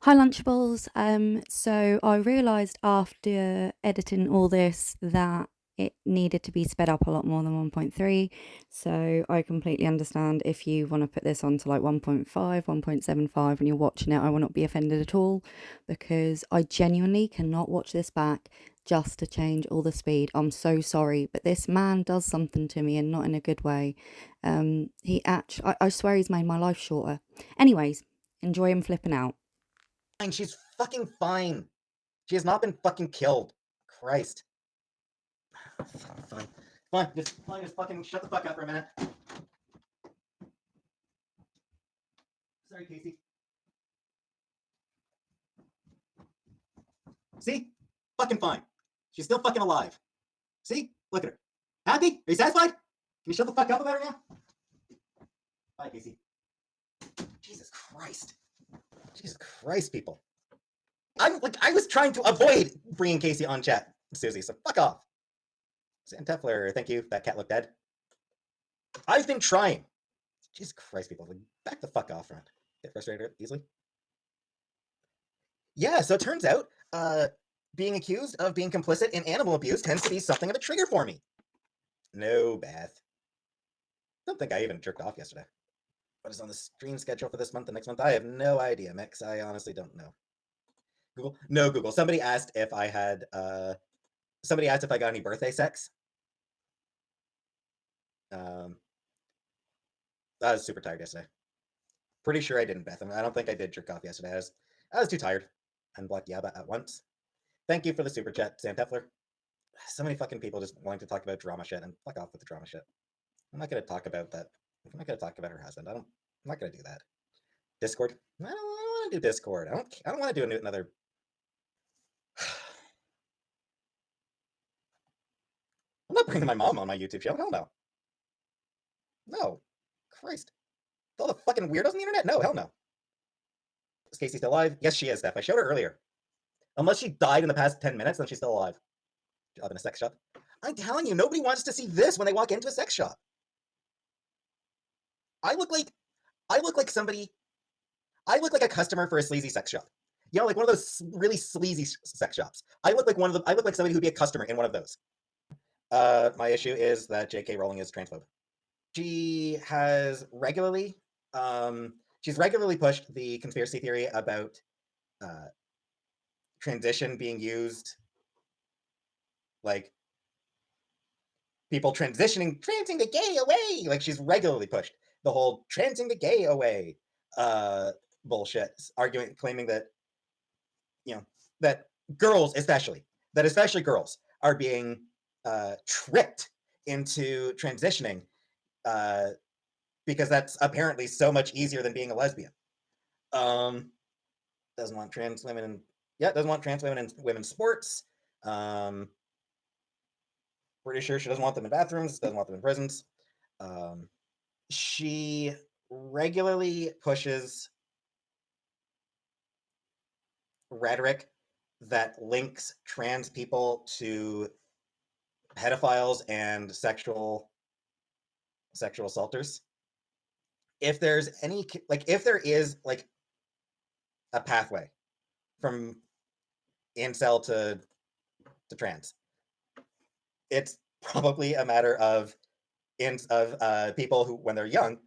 Hi Lunchables. So I realised after editing all this that it needed to be sped up a lot more than 1.3. So I completely understand if you want to put this on to like 1.5, 1.75 when you're watching it, I will not be offended at all because I genuinely cannot watch this back just to change all the speed. I'm so sorry, but this man does something to me and not in a good way. I swear he's made my life shorter. Anyways, enjoy him flipping out. Fine, she's fucking fine. She has not been fucking killed. Christ. Fine. Just fucking shut the fuck up for a minute. Sorry, Casey. See? Fucking fine. She's still fucking alive. See? Look at her. Happy? Are you satisfied? Can you shut the fuck up about her now? Bye, Casey. Jesus Christ. Jesus Christ, people. I was trying to avoid bringing Casey on chat, Susie, so fuck off. Sam Tefler, thank you. That cat looked dead. I've been trying. Jesus Christ, people. Back the fuck off, friend. Get frustrated easily. Yeah, so it turns out being accused of being complicit in animal abuse tends to be something of a trigger for me. No, Beth. Don't think I even jerked off yesterday. What is on the stream schedule for this month and next month? I have no idea, Mix. I honestly don't know. Google? No, Google. Somebody asked if I got any birthday sex. I was super tired yesterday. Pretty sure I didn't, Beth. I don't think I did jerk off yesterday. I was too tired. And Black Yabba at once. Thank you for the super chat, Sam Tefler. So many fucking people just wanting to talk about drama shit, and fuck off with the drama shit. I'm not going to talk about that. I'm not going to talk about her husband. I'm not going to do that. Discord? I don't want to do Discord. I don't want to do another. I'm not bringing my mom on my YouTube channel. Hell no. No. Christ. With all the fucking weirdos on the internet? No, hell no. Is Casey still alive? Yes, she is, Steph. I showed her earlier. Unless she died in the past 10 minutes, then she's still alive. Job in a sex shop. I'm telling you, nobody wants to see this when they walk into a sex shop. I look like somebody. I look like a customer for a sleazy sex shop. You know, like one of those really sleazy sex shops. I look like somebody who'd be a customer in one of those. My issue is that J.K. Rowling is transphobe. She has regularly, she's regularly pushed the conspiracy theory about transition being used, like people transing the gay away. Like she's regularly pushed the whole transing the gay away bullshit, claiming that that girls, especially girls, are being tricked into transitioning because that's apparently so much easier than being a lesbian. Doesn't want trans women in women's sports. Pretty sure she doesn't want them in bathrooms, doesn't want them in prisons. She regularly pushes rhetoric that links trans people to pedophiles and sexual assaulters. If there is like a pathway from incel to trans, it's probably a matter of people who, when they're young,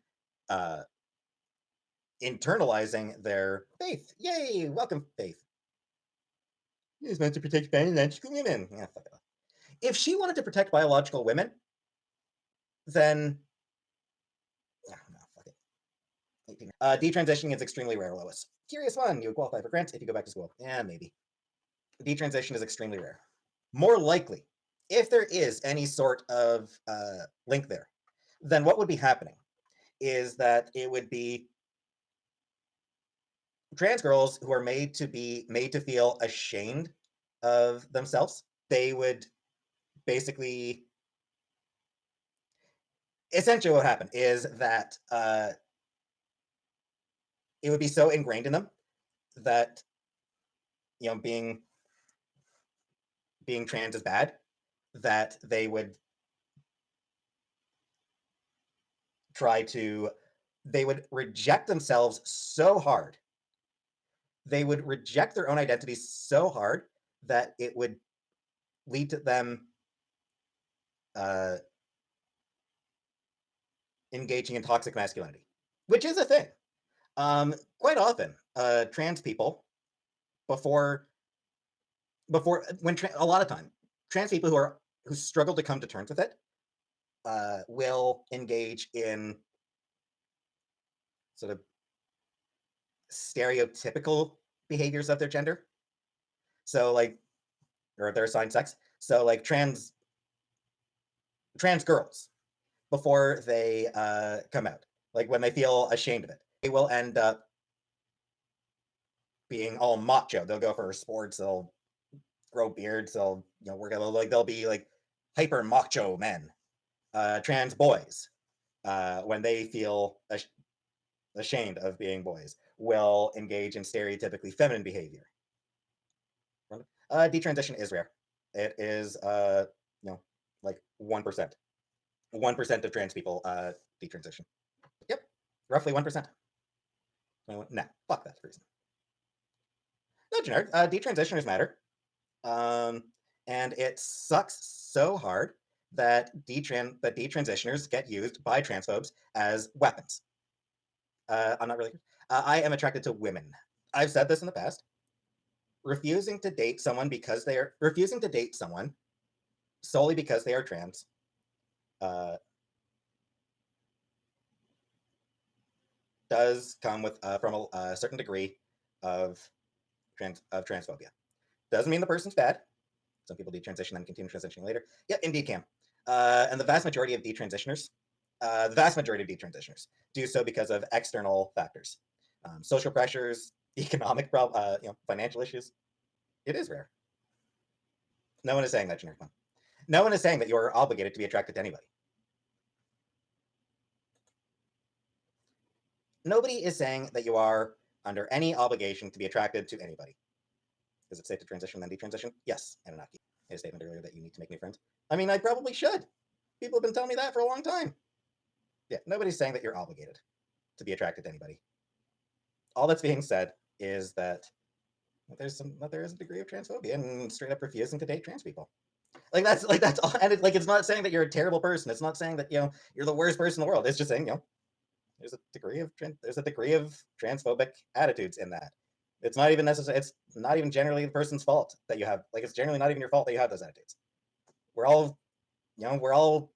internalizing their faith. Yay! Welcome, Faith. He's meant to protect biological women. Yeah, fuck it off. If she wanted to protect biological women, then no, fuck it. Detransitioning is extremely rare, Lois. Curious one, you would qualify for grants if you go back to school. Yeah, maybe. Detransition is extremely rare. More likely, if there is any sort of link there, then what would be happening is that it would be trans girls who are made to feel ashamed of themselves. They would basically, essentially what happened is that it would be so ingrained in them that being trans is bad, that they would reject themselves so hard they would reject their own identity so hard that it would lead to them uh, engaging in toxic masculinity, which is a thing. Quite often, trans people before a lot of time, trans people who struggle to come to terms with it will engage in sort of stereotypical behaviors of their gender. So like, or their assigned sex. So like trans girls before they come out, like when they feel ashamed of it, they will end up being all macho. They'll go for sports. They'll grow beards. They'll work out like they'll be like hyper macho men. Trans boys, when they feel ashamed of being boys, will engage in stereotypically feminine behavior. Detransition is rare. It is, like 1%. 1% of trans people detransition. Yep, roughly 1%. Nah, fuck that reason. No, generic. Detransitioners matter. And it sucks so hard that detransitioners get used by transphobes as weapons. I'm not really. I am attracted to women. I've said this in the past. Refusing to date someone solely because they are trans uh, does come with from a certain degree of transphobia. Doesn't mean the person's bad. Some people detransition and continue transitioning later. Yep, indeed can. And the vast majority of detransitioners do so because of external factors, social pressures, economic financial issues. It is rare. No one is saying that, generic one. No one is saying that you're obligated to be attracted to anybody. Nobody is saying that you are under any obligation to be attracted to anybody. Is it safe to transition then detransition? Yes, Anunnaki. I made a statement earlier that you need to make new friends. I mean, I probably should. People have been telling me that for a long time. Yeah, nobody's saying that you're obligated to be attracted to anybody. All that's being said is that there is a degree of transphobia and straight up refusing to date trans people. That's all. And it's not saying that you're a terrible person. It's not saying that you're the worst person in the world. It's just saying there's a degree of transphobic attitudes in that. It's not even necessary. It's not even generally the person's fault that you have. It's generally not even your fault that you have those attitudes. We're all, we're all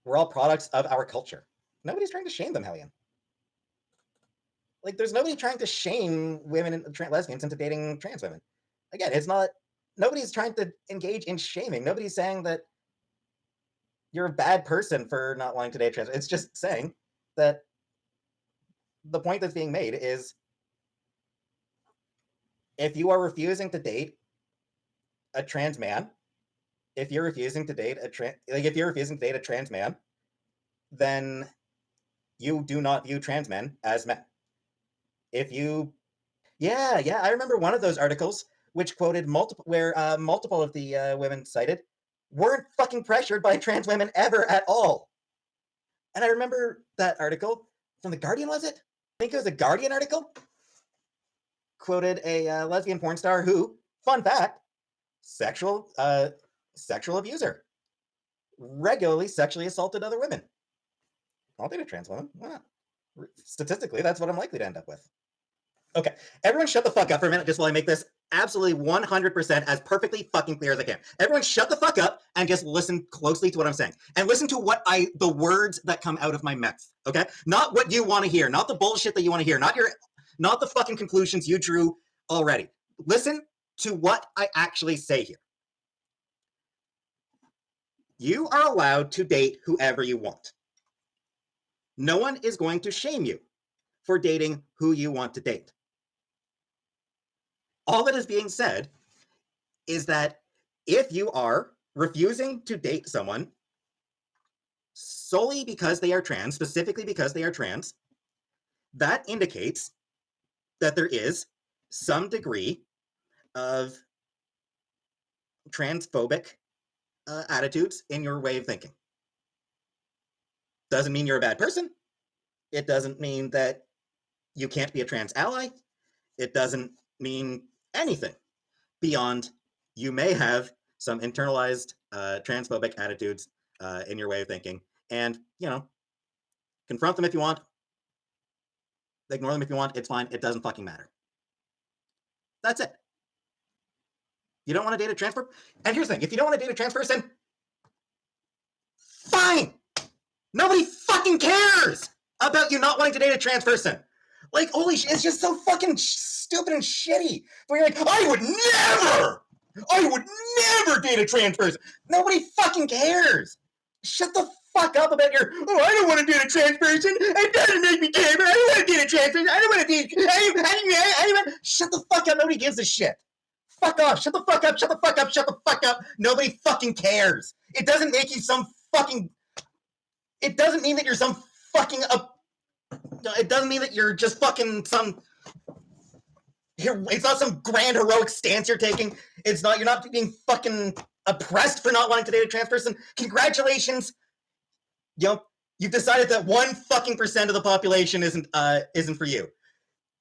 products of our culture. Nobody's trying to shame them, Hellion. There's nobody trying to shame women and lesbians into dating trans women. Again, it's not. Nobody's trying to engage in shaming. Nobody's saying that you're a bad person for not wanting to date trans. It's just saying that the point that's being made is if you are refusing to date a trans man, if you're refusing to date a trans man, then you do not view trans men as men. If you, yeah, I remember one of those articles which quoted multiple of the women cited weren't fucking pressured by trans women ever at all. And I remember that article from The Guardian, was it? I think it was a Guardian article. Quoted a lesbian porn star who, fun fact, sexual abuser, regularly sexually assaulted other women. I'll date a trans woman. Why not? Statistically, that's what I'm likely to end up with. Okay, everyone shut the fuck up for a minute just while I make this absolutely 100% as perfectly fucking clear as I can. Everyone shut the fuck up and just listen closely to what I'm saying. And listen to the words that come out of my mouth, okay? Not what you want to hear, not the bullshit that you want to hear, not the fucking conclusions you drew already. Listen to what I actually say here. You are allowed to date whoever you want. No one is going to shame you for dating who you want to date. All that is being said is that if you are refusing to date someone solely because they are trans, specifically because they are trans, that indicates that there is some degree of transphobic attitudes in your way of thinking. Doesn't mean you're a bad person. It doesn't mean that you can't be a trans ally. It doesn't mean anything beyond you may have some internalized transphobic attitudes in your way of thinking, and confront them if you want, ignore them if you want. It's fine. It doesn't fucking matter. That's it. You don't want to date a trans person? And here's the thing: if you don't want to date a trans person, fine. Nobody fucking cares about you not wanting to date a trans person. Like, holy shit, it's just so fucking stupid and shitty. Where you're like, I would never date a trans person. Nobody fucking cares. Shut the fuck up about your, oh, I don't want to date a trans person. It doesn't make me care, but I don't want to date a trans person. I don't want to date anyone. Shut the fuck up. Nobody gives a shit. Fuck off. Shut the fuck up. Shut the fuck up. Shut the fuck up. Nobody fucking cares. It doesn't make you some fucking, it doesn't mean that you're some fucking, it doesn't mean that you're just fucking some, it's not some grand heroic stance you're taking. It's not, you're not being fucking oppressed for not wanting to date a trans person. Congratulations. You've decided that 1 fucking percent of the population isn't for you.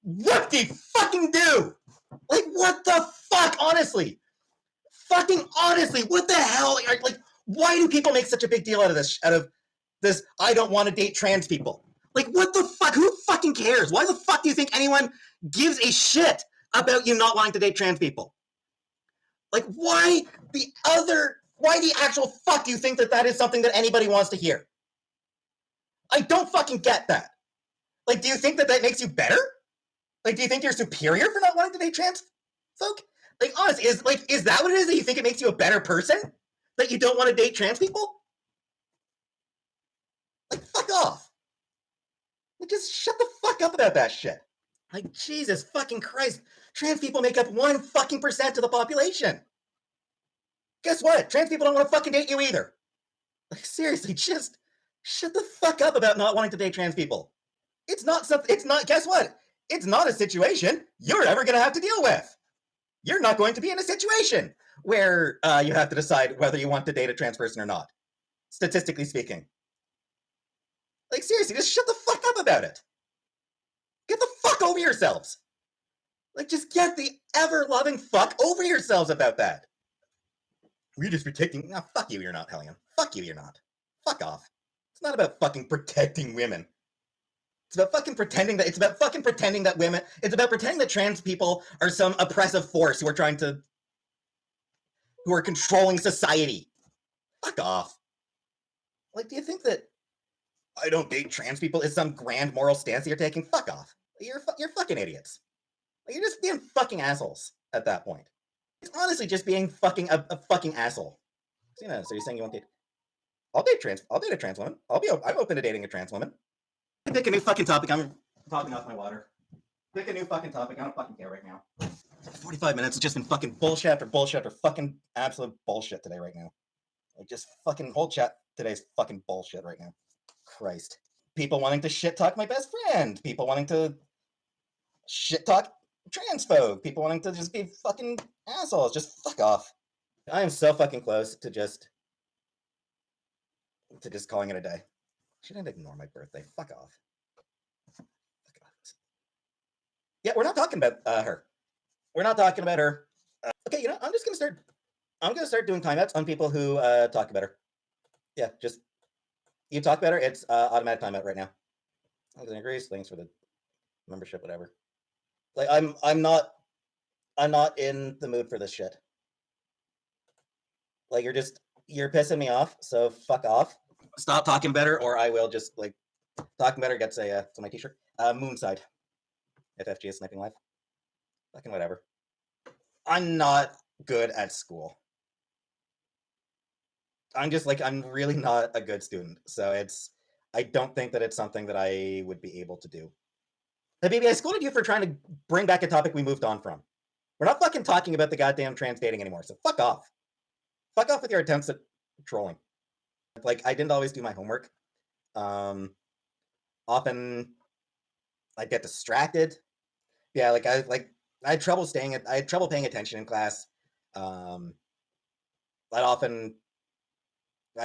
What do you fucking do? Like, what the fuck? Honestly, fucking honestly, what the hell? Like, why do people make such a big deal out of this? I don't want to date trans people. Like, what the fuck? Who fucking cares? Why the fuck do you think anyone gives a shit about you not wanting to date trans people? Like, why the actual fuck do you think that is something that anybody wants to hear? I don't fucking get that. Like, do you think that makes you better? Like, do you think you're superior for not wanting to date trans folk? Like, honestly, is that what it is, that you think it makes you a better person? That you don't want to date trans people? Like, fuck off. Like, just shut the fuck up about that shit. Like, Jesus fucking Christ. Trans people make up 1 fucking percent of the population. Guess what? Trans people don't want to fucking date you either. Like, seriously, just shut the fuck up about not wanting to date trans people. It's not something, guess what? It's not a situation you're ever going to have to deal with. You're not going to be in a situation where you have to decide whether you want to date a trans person or not, statistically speaking. Like, seriously, just shut the fuck up about it. Get the fuck over yourselves. Like, just get the ever-loving fuck over yourselves about that. We're just protecting, no, fuck you, you're not, Hellion. Fuck you, you're not. Fuck off. It's not about fucking protecting women. It's about fucking pretending that, women, it's about pretending that trans people are some oppressive force who are controlling society. Fuck off. Like, do you think that I don't date trans people is some grand moral stance that you're taking? Fuck off. You're fucking idiots. Like, you're just being fucking assholes at that point. It's honestly just being fucking a fucking asshole. So you're saying you won't date? I'll date a trans woman. I'm open to dating a trans woman. Pick a new fucking topic. I'm talking off my water. Pick a new fucking topic. I don't fucking care right now. 45 minutes has just been fucking bullshit after bullshit after fucking absolute bullshit today right now. Like, just fucking whole chat today's fucking bullshit right now. Christ. People wanting to shit talk my best friend. People wanting to shit talk trans folk. People wanting to just be fucking assholes. Just fuck off. I am so fucking close to just calling it a day. Shouldn't ignore my birthday. Fuck off. Fuck off. Yeah, we're not talking about her. We're not talking about her. Okay, I'm gonna start doing timeouts on people who talk about her. Yeah, just you talk about her. It's automatic timeout right now. Thanks and agrees. Thanks for the membership, whatever. Like, I'm not in the mood for this shit. Like, you're pissing me off. So fuck off. Stop talking better, or I will just, like, talking better gets it's on my t-shirt. Moonside. FFG is sniping live. Fucking whatever. I'm not good at school. I'm really not a good student. So I don't think that it's something that I would be able to do. Hey, baby, I scolded you for trying to bring back a topic we moved on from. We're not fucking talking about the goddamn trans dating anymore, so fuck off. Fuck off with your attempts at trolling. Like, I didn't always do my homework. Often I'd get distracted. Yeah, I had trouble paying attention in class. I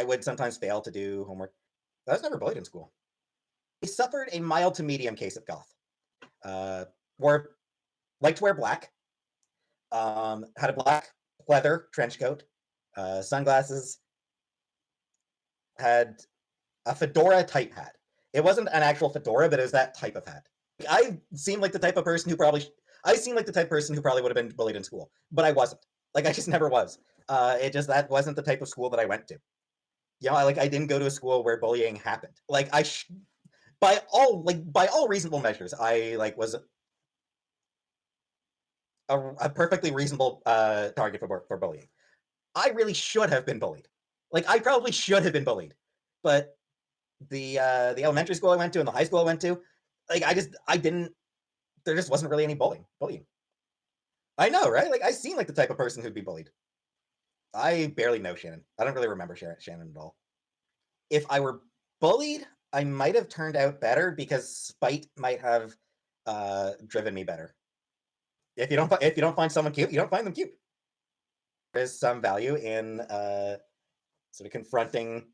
would sometimes fail to do homework. I was never bullied in school. I suffered a mild to medium case of goth. uh, wore liked to wear black, had a black leather trench coat, sunglasses, had a fedora type hat. It wasn't an actual fedora, but it was that type of hat. I seemed like the type of person who probably I seemed like the type of person who probably would have been bullied in school, but I wasn't. Like I just never was. It just that wasn't the type of school that I went to. You know, I didn't go to a school where bullying happened. By all reasonable measures, I was a perfectly reasonable target for bullying. I really should have been bullied. Like I probably should have been bullied, but the elementary school I went to and the high school I went to, I didn't. There just wasn't really any bullying. I know, right? Like I seem like the type of person who'd be bullied. I barely know Shannon. I don't really remember Shannon at all. If I were bullied, I might have turned out better because spite might have driven me better. If you don't find someone cute, you don't find them cute. There is some value in sort of confronting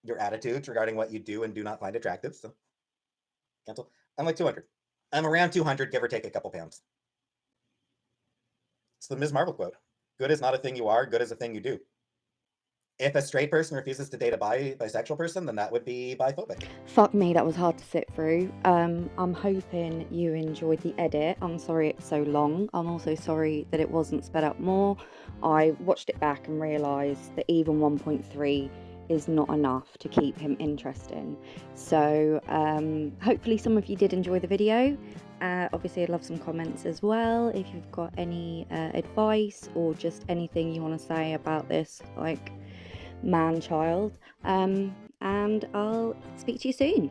your attitudes regarding what you do and do not find attractive. So cancel. I'm like 200. I'm around 200, give or take a couple pounds. It's the Ms. Marvel quote. Good is not a thing you are, good is a thing you do. If a straight person refuses to date a bisexual person, then that would be biphobic. Fuck me, that was hard to sit through. I'm hoping you enjoyed the edit. I'm sorry it's so long. I'm also sorry that it wasn't sped up more. I watched it back and realised that even 1.3 is not enough to keep him interesting. So hopefully some of you did enjoy the video. Obviously I'd love some comments as well if you've got any advice or just anything you want to say about this man child, and I'll speak to you soon.